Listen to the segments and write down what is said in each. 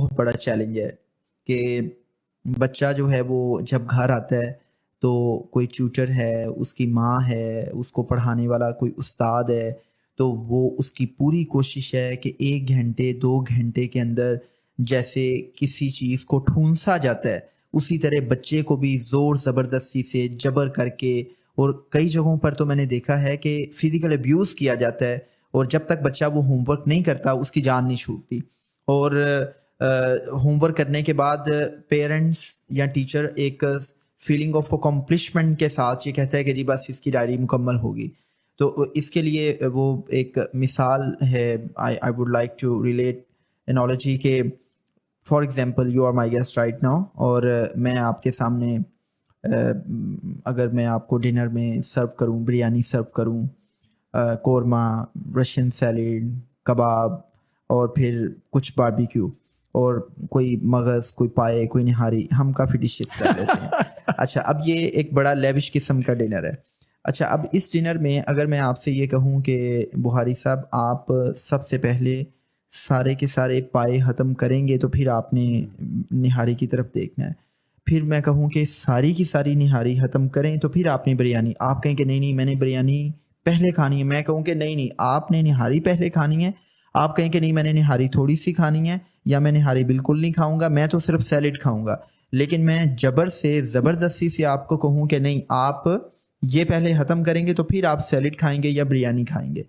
بہت بڑا چیلنج ہے کہ بچہ جو ہے وہ جب گھر آتا ہے تو کوئی ٹیوٹر ہے، اس کی ماں ہے، اس کو پڑھانے والا کوئی استاد ہے، تو وہ اس کی پوری کوشش ہے کہ 1 گھنٹے 2 گھنٹے کے اندر جیسے کسی چیز کو ٹھونسا جاتا ہے اسی طرح بچے کو بھی زور زبردستی سے جبر کر کے، اور کئی جگہوں پر تو میں نے دیکھا ہے کہ فزیکل ابیوز کیا جاتا ہے، اور جب تک بچہ وہ ہوم ورک نہیں کرتا اس کی جان نہیں چھوٹتی. اور ہوم ورک کرنے کے بعد پیرنٹس یا ٹیچر ایک فیلنگ آف اکمپلشمنٹ کے ساتھ یہ کہتا ہے کہ جی بس اس کی ڈائری مکمل ہوگی. تو اس کے لیے وہ ایک مثال ہے. I would like to relate analogy کہ for example you are my guest right now, اور میں آپ کے سامنے اگر میں آپ کو ڈنر میں سرو کروں، بریانی سرو کروں، قورمہ، رشین سیلیڈ، کباب، اور پھر کچھ باربیکیو، اور کوئی مغز، کوئی پائے، کوئی نہاری، ہم کافی ڈشز کر لیتے ہیں. اچھا، اب یہ ایک بڑا لیوش قسم کا ڈنر ہے. اچھا، اب اس ڈنر میں اگر میں آپ سے یہ کہوں کہ بخاری صاحب آپ سب سے پہلے سارے کے سارے پائے ختم کریں گے تو پھر آپ نے نہاری کی طرف دیکھنا ہے. پھر میں کہوں کہ ساری کی ساری نہاری ختم کریں تو پھر آپ نے بریانی، آپ کہیں کہ نہیں میں نے بریانی پہلے کھانی ہے. میں کہوں کہ نہیں آپ نے نہاری پہلے کھانی ہے. آپ کہیں کہ نہیں میں نے نہاری تھوڑی سی کھانی ہے، یا میں نہاری بالکل نہیں کھاؤں گا، میں تو صرف سیلڈ کھاؤں گا. لیکن میں جبر سے زبردستی سے آپ کو کہوں کہ نہیں آپ یہ پہلے ختم کریں گے تو پھر آپ سیلڈ کھائیں گے یا بریانی کھائیں گے،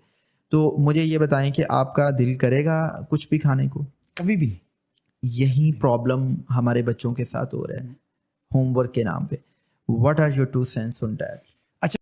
تو مجھے یہ بتائیں کہ آپ کا دل کرے گا کچھ بھی کھانے کو؟ کبھی بھی. یہی پرابلم ہمارے بچوں کے ساتھ ہو رہا ہے ہوم ورک کے نام پہ. What are your 2 cents on that؟